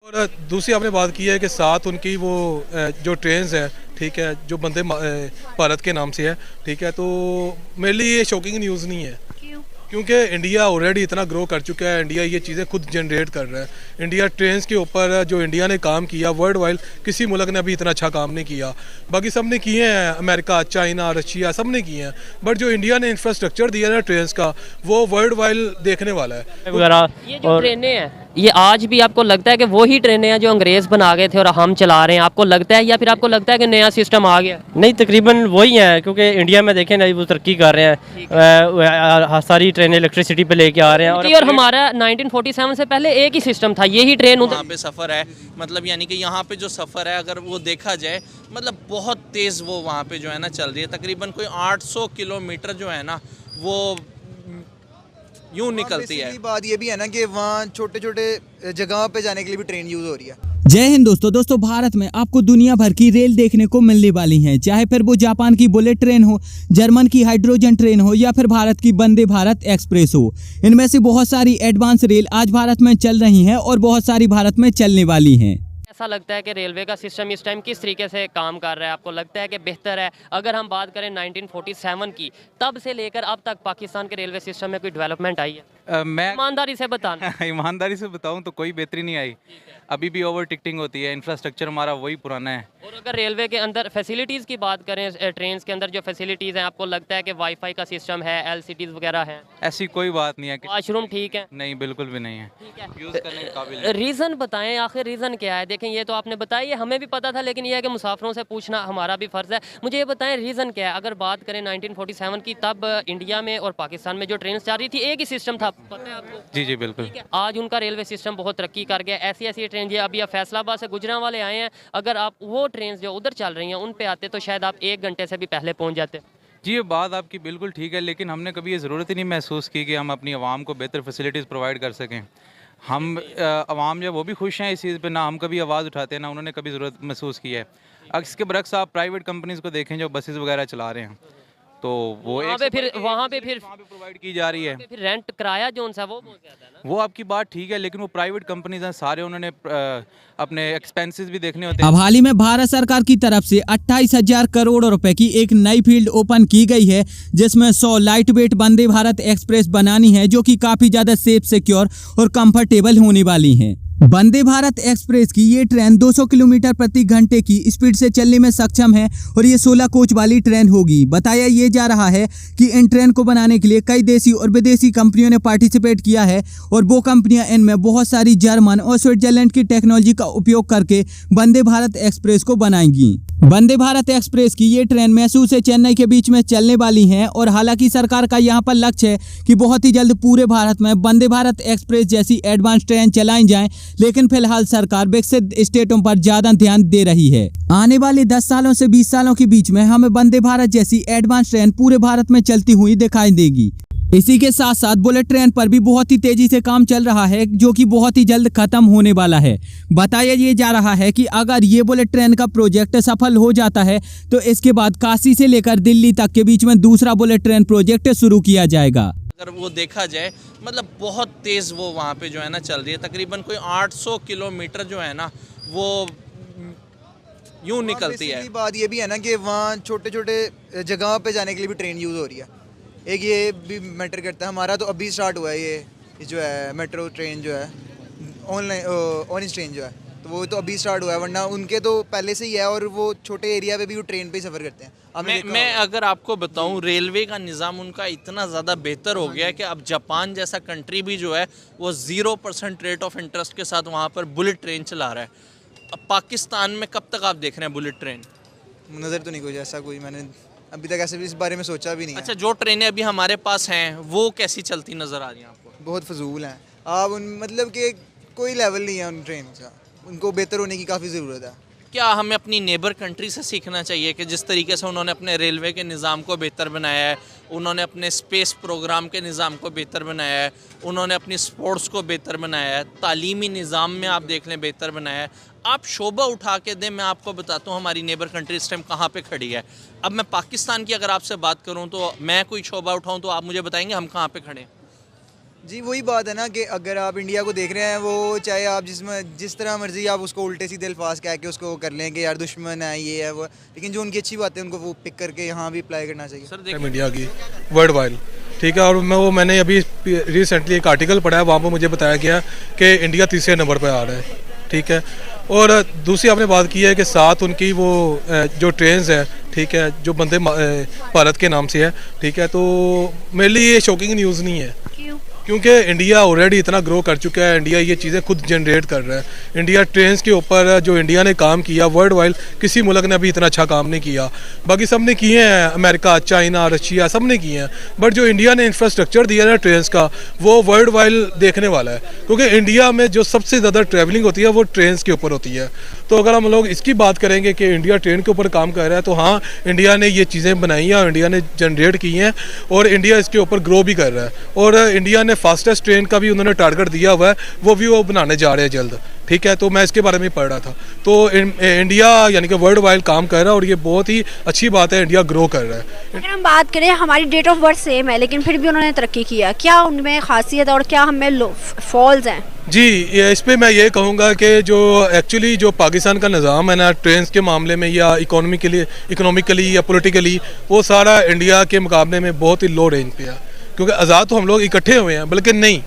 और दूसरी आपने बात की है कि साथ उनकी वो जो ट्रेन्स है, ठीक है, जो भारत के नाम से है, ठीक है, तो मेरे लिए ये शॉकिंग न्यूज़ नहीं है। क्यों? क्योंकि इंडिया ऑलरेडी इतना ग्रो कर चुका है, इंडिया ये चीज़ें खुद जनरेट कर रहा है। इंडिया ट्रेन्स के ऊपर जो इंडिया ने काम किया, वर्ल्ड वाइड किसी मुल्क ने अभी इतना अच्छा काम नहीं किया। बाकी सब ने किए हैं, अमेरिका, चाइना, रशिया, सब ने किए हैं, बट जो इंडिया ने इंफ्रास्ट्रक्चर दिया है ट्रेन्स का, वो वर्ल्ड वाइड देखने वाला है। वगैरह। ये जो और ट्रेनें हैं, ये आज भी आपको लगता है कि वही ट्रेनें हैं जो अंग्रेज बना गए थे और हम चला रहे हैं? आपको लगता है, या फिर आपको लगता है कि नया सिस्टम आ गया? नहीं, तकरीबन वही है, क्योंकि इंडिया में देखें ना, वो तरक्की कर रहे हैं, सारी ट्रेनें इलेक्ट्रिसिटी पे लेके आ रहे हैं। और हमारा 1947 से पहले एक ही सिस्टम था, यही ट्रेन वहाँ उधर। पे सफ़र है, मतलब यानी कि यहाँ पे जो सफ़र है अगर वो देखा जाए, मतलब बहुत तेज़ वो वहाँ पे जो है ना चल रही है। तकरीबन कोई 800 किलोमीटर जो है ना वो यूँ निकलती है। बात ये भी है ना कि वहाँ छोटे छोटे जगह पे जाने के लिए भी ट्रेन यूज़ हो रही है। जय हिंद दोस्तों भारत में आपको दुनिया भर की रेल देखने को मिलने वाली है, चाहे फिर वो जापान की बुलेट ट्रेन हो, जर्मन की हाइड्रोजन ट्रेन हो, या फिर भारत की वंदे भारत एक्सप्रेस हो। इनमें से बहुत सारी एडवांस रेल आज भारत में चल रही हैं और बहुत सारी भारत में चलने वाली हैं। ऐसा लगता है कि रेलवे का सिस्टम इस टाइम किस तरीके से काम कर रहा है? आपको लगता है कि बेहतर है? अगर हम बात करें 1947 की, तब से लेकर अब तक पाकिस्तान के रेलवे सिस्टम में कोई डेवलपमेंट आई है? मैं ईमानदारी से बताना। ईमानदारी से बताऊं तो कोई बेहतरी नहीं आई। अभी भी ओवर टिकटिंग होती है, इंफ्रास्ट्रक्चर हमारा वही पुराना है। और अगर रेलवे के अंदर फैसिलिटीज़ की बात करें, ट्रेन के अंदर जो फैसिलिटीज़ हैं, आपको लगता है कि वाईफाई का सिस्टम है, एलसीडीज़ वगैरह हैं? ऐसी कोई बात नहीं है कि वॉशरूम ठीक है? नहीं, बिल्कुल भी नहीं है। ठीक है। यूज़ करने के काबिल नहीं। रीज़न बताएं, आखिर रीज़न क्या है? देखें, ये तो आपने बताया, ये हमें भी पता था, लेकिन ये है कि मुसाफिरों से पूछना हमारा भी फ़र्ज़ है। मुझे ये बताएं रीज़न क्या है? अगर बात करें 1947 की, तब इंडिया में और पाकिस्तान में जो ट्रेन चल रही थी, एक ही सिस्टम था, पता है आपको? जी जी बिल्कुल। ठीक है। आज उनका रेलवे सिस्टम बहुत तरक्की कर गया। ऐसी ऐसी ट्रेन, ये अभी आप फैसलाबाद से गुजरांवाले आए हैं, अगर आप वो ट्रेन जो उधर चल रही हैं उन पे आते तो शायद आप 1 घंटे से भी पहले पहुंच जाते। जी, ये बात आपकी बिल्कुल ठीक है, लेकिन हमने कभी ये ज़रूरत ही नहीं महसूस की कि हम अपनी आवाम को बेहतर फैसिलिटीज़ प्रोवाइड कर सकें। हम आवाम जो वो भी खुश हैं इस चीज़ पे, ना हम कभी आवाज़ उठाते हैं, ना उन्होंने कभी ज़रूरत महसूस की है। अब इसके बरक्स आप प्राइवेट कंपनीज़ को देखें जो बसेस वगैरह चला रहे हैं, तो वो वहाँ पे फिर प्रोवाइड की जा रही है। फिर रेंट किराया जो सा वो बहुत ज़्यादा है ना। वो आपकी बात ठीक है, लेकिन वो प्राइवेट कंपनीज हैं, सारे उन्होंने अपने एक्सपेंसेस भी देखने होते हैं। अब हाल ही में भारत सरकार की तरफ से 28,000 करोड़ रुपए की एक नई फील्ड ओपन की गई है, जिसमें 100 light weight Vande Bharat express बनानी है, जो कि काफी ज्यादा सेफ, सिक्योर और कंफर्टेबल होने वाली है। वंदे भारत एक्सप्रेस की ये ट्रेन 200 किलोमीटर प्रति घंटे की स्पीड से चलने में सक्षम है और ये 16 कोच वाली ट्रेन होगी। बताया ये जा रहा है कि इन ट्रेन को बनाने के लिए कई देशी और विदेशी कंपनियों ने पार्टिसिपेट किया है और वो कंपनियां इनमें बहुत सारी जर्मन और स्विट्जरलैंड की टेक्नोलॉजी का उपयोग करके वंदे भारत एक्सप्रेस को बनाएंगी। वंदे भारत एक्सप्रेस की ये ट्रेन मैसूर से चेन्नई के बीच में चलने वाली है और हालांकि सरकार का यहाँ पर लक्ष्य है कि बहुत ही जल्द पूरे भारत में वंदे भारत एक्सप्रेस जैसी एडवांस ट्रेन चलाई जाएं, लेकिन फिलहाल सरकार विकसित स्टेटों पर ज्यादा ध्यान दे रही है। आने वाले 10 सालों से 20 सालों के बीच में हमें वंदे भारत जैसी एडवांस ट्रेन पूरे भारत में चलती हुई दिखाई देगी। इसी के साथ साथ बुलेट ट्रेन पर भी बहुत ही तेजी से काम चल रहा है, जो कि बहुत ही जल्द खत्म होने वाला है। बताया ये जा रहा है कि अगर ये बुलेट ट्रेन का प्रोजेक्ट सफल हो जाता है तो इसके बाद काशी से लेकर दिल्ली तक के बीच में दूसरा बुलेट ट्रेन प्रोजेक्ट शुरू किया जाएगा। अगर वो देखा जाए, मतलब बहुत तेज़ वो वहाँ पे जो है ना चल रही है। तकरीबन कोई 800 किलोमीटर जो है ना वो यूँ निकलती है। बात ये भी है ना कि वहाँ छोटे छोटे जगह पे जाने के लिए भी ट्रेन यूज़ हो रही है। एक ये भी मैटर करता है। हमारा तो अभी स्टार्ट हुआ है ये जो है मेट्रो ट्रेन जो है, ऑनलाइन ऑरेंज ट्रेन जो है, तो वो तो अभी स्टार्ट हुआ है, वरना उनके तो पहले से ही है और वो छोटे एरिया पे भी वो ट्रेन पे ही सफ़र करते हैं। मैं अगर आपको बताऊं, रेलवे का निज़ाम उनका इतना ज़्यादा बेहतर हो गया है कि अब जापान जैसा कंट्री भी जो है वो 0% रेट ऑफ इंटरेस्ट के साथ वहाँ पर बुलेट ट्रेन चला रहा है। अब पाकिस्तान में कब तक आप देख रहे हैं बुलेट ट्रेन? नज़र तो नहीं कुछ ऐसा, कोई मैंने अभी तक ऐसे भी इस बारे में सोचा भी नहीं है। अच्छा, जो ट्रेनें अभी हमारे पास हैं वो कैसी चलती नज़र आ रही हैं आपको? बहुत फजूल हैं। आप उन मतलब कि कोई लेवल नहीं है उन ट्रेन का, उनको बेहतर होने की काफ़ी ज़रूरत है। क्या हमें अपनी नेबर कंट्री से सीखना चाहिए कि जिस तरीके से उन्होंने अपने रेलवे के निज़ाम को बेहतर बनाया है, उन्होंने अपने स्पेस प्रोग्राम के निज़ाम को बेहतर बनाया है, उन्होंने अपनी स्पोर्ट्स को बेहतर बनाया है, तालीमी निज़ाम में आप देख लें बेहतर बनाया है। आप शोबा उठा के दें, मैं आपको बताता हूँ हमारी नेबर कंट्री इस टाइम कहाँ पे खड़ी है। अब मैं पाकिस्तान की अगर आपसे बात करूँ तो मैं कोई शोबा उठाऊँ तो आप मुझे बताएंगे हम कहाँ पे खड़े हैं? जी वही बात है ना कि अगर आप इंडिया को देख रहे हैं, वो चाहे आप जिस तरह मर्जी आप उसको उल्टे सीधे अल्फाज कह के उसको कर लें कि यार दुश्मन है, ये है वो, लेकिन जो उनकी अच्छी बातें उनको वो पिक करके यहाँ भी अप्लाई करना चाहिए। सर इंडिया की वर्ल्ड वाइड, ठीक है। और मैंने अभी रिसेंटली एक आर्टिकल पढ़ा है, वहाँ पर मुझे बताया गया कि इंडिया तीसरे नंबर पर आ रहा है, ठीक है। और दूसरी आपने बात की है कि साथ उनकी वो जो ट्रेन्स है, ठीक है, जो वंदे भारत के नाम से है, ठीक है। तो मेरे लिए ये शॉकिंग न्यूज़ नहीं है, क्योंकि इंडिया ऑलरेडी इतना ग्रो कर चुका है। इंडिया ये चीज़ें खुद जनरेट कर रहा है। इंडिया ट्रेन्स के ऊपर जो इंडिया ने काम किया, वर्ल्ड वाइड किसी मुल्क ने अभी इतना अच्छा काम नहीं किया। बाकी सब ने किए हैं, अमेरिका, चाइना, रशिया, सब ने किए हैं। बट जो इंडिया ने इंफ्रास्ट्रक्चर दिया ना ट्रेन्स का, वो वर्ल्ड वाइड देखने वाला है, क्योंकि इंडिया में जो सबसे ज़्यादा ट्रैवलिंग होती है वो ट्रेन्स के ऊपर होती है। तो अगर हम लोग इसकी बात करेंगे कि इंडिया ट्रेन के ऊपर काम कर रहा है, तो हाँ, इंडिया ने ये चीज़ें बनाई हैं और इंडिया ने जनरेट की हैं, और इंडिया इसके ऊपर ग्रो भी कर रहा है। और इंडिया ने फास्टेस्ट ट्रेन का भी उन्होंने टारगेट दिया हुआ है, वो बनाने जा रहे हैं जल्द, ठीक है। तो मैं इसके बारे में पढ़ रहा था। तो इंडिया यानी कि वर्ल्ड वाइड काम कर रहा है, और ये बहुत ही अच्छी बात है, इंडिया ग्रो कर रहा है। अगर हम बात करें, हमारी डेट ऑफ बर्थ सेम है लेकिन फिर भी उन्होंने तरक्की किया, क्या उनमें खासियत और क्या हमें फॉल्स हैं? जी, इस पे मैं ये कहूँगा कि जो एक्चुअली जो पाकिस्तान का निज़ाम है ना ट्रेन के मामले में, या इकोनॉमिकली या पॉलिटिकली, वो सारा इंडिया के मुकाबले में बहुत ही लो रेंज पे है। क्योंकि आज़ाद तो हम लोग इकट्ठे हुए हैं, बल्कि नहीं,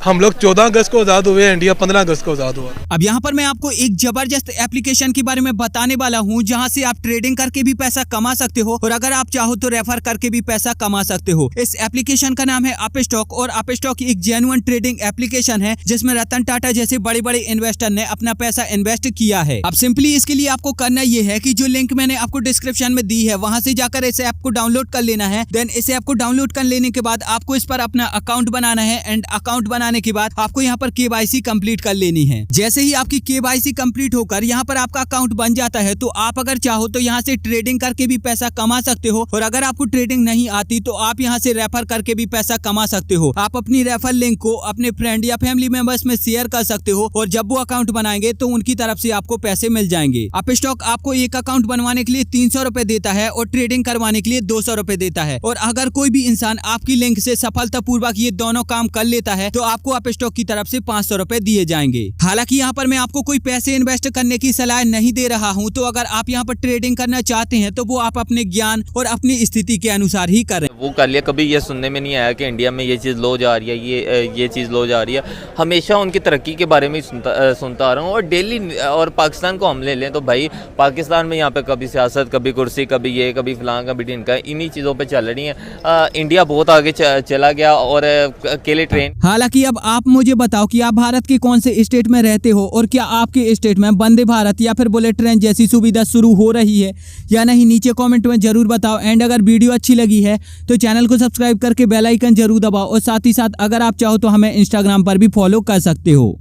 हम लोग 14 अगस्त को आज़ाद हुए, इंडिया 15 अगस्त को आज़ाद हुआ। अब यहाँ पर मैं आपको एक जबरदस्त एप्लीकेशन के बारे में बताने वाला हूँ, जहाँ से आप ट्रेडिंग करके भी पैसा कमा सकते हो, और अगर आप चाहो तो रेफर करके भी पैसा कमा सकते हो। इस एप्लीकेशन का नाम है अपस्टॉक, और अपस्टॉक एक जेन्युइन ट्रेडिंग एप्लीकेशन है, जिसमें रतन टाटा जैसे बड़े बड़े इन्वेस्टर ने अपना पैसा इन्वेस्ट किया है। अब सिंपली इसके लिए आपको करना ये है कि जो लिंक मैंने आपको डिस्क्रिप्शन में दी है, वहां से जाकर इस ऐप को डाउनलोड कर लेना है। देन इस ऐप को डाउनलोड कर लेने के बाद आपको इस पर अपना अकाउंट बनाना है, एंड अकाउंट बनाने के बाद आपको यहाँ पर KYC कंप्लीट कर लेनी है। जैसे ही आपकी KYC कंप्लीट होकर यहाँ पर आपका अकाउंट बन जाता है, तो आप अगर चाहो तो यहाँ से ट्रेडिंग करके भी पैसा कमा सकते हो, और अगर आपको ट्रेडिंग नहीं आती तो आप यहाँ से रेफर करके भी पैसा कमा सकते हो। आप अपनी रेफर लिंक को अपने फ्रेंड या फैमिली मेंबर्स में शेयर कर सकते हो, और जब वो अकाउंट बनाएंगे तो उनकी तरफ से आपको पैसे मिल जाएंगे। अपस्टॉक आपको एक अकाउंट बनवाने के लिए 300 रुपए देता है, और ट्रेडिंग करवाने के लिए 200 रुपए देता है। और अगर कोई भी इंसान आपकी लिंक से सफलतापूर्वक ये दोनों काम कर लेता है, तो आपको अपस्टॉक की तरफ से 500 रुपए दिए जाएंगे। हालांकि यहाँ पर मैं आपको कोई पैसे इन्वेस्ट करने की सलाह नहीं दे रहा हूँ, तो अगर आप यहाँ पर ट्रेडिंग करना चाहते हैं तो वो आप अपने ज्ञान और अपनी स्थिति के अनुसार ही करें। वो कर लिया, कभी ये सुनने में नहीं आया कि इंडिया में ये चीज़ लो जा रही है, ये चीज़ लो जा रही है। हमेशा उनकी तरक्की के बारे में सुनता आ रहा हूँ, और डेली। और पाकिस्तान को हम ले लें तो भाई पाकिस्तान में यहाँ पे कभी सियासत, कभी कुर्सी, कभी ये, कभी फलां, कभी ढिनका, इन्हीं चीज़ों पर चल रही है। इंडिया बहुत आगे चला गया, और अकेले ट्रेन। हालांकि अब आप मुझे बताओ कि आप भारत के कौन से स्टेट में रहते हो, और क्या आपके स्टेट में वंदे भारत या फिर बुलेट ट्रेन जैसी सुविधा शुरू हो रही है या नहीं, नीचे कमेंट में जरूर बताओ। एंड अगर वीडियो अच्छी लगी है तो चैनल को सब्सक्राइब करके बेल आइकन जरूर दबाओ, और साथ ही साथ अगर आप चाहो तो हमें इंस्टाग्राम पर भी फॉलो कर सकते हो।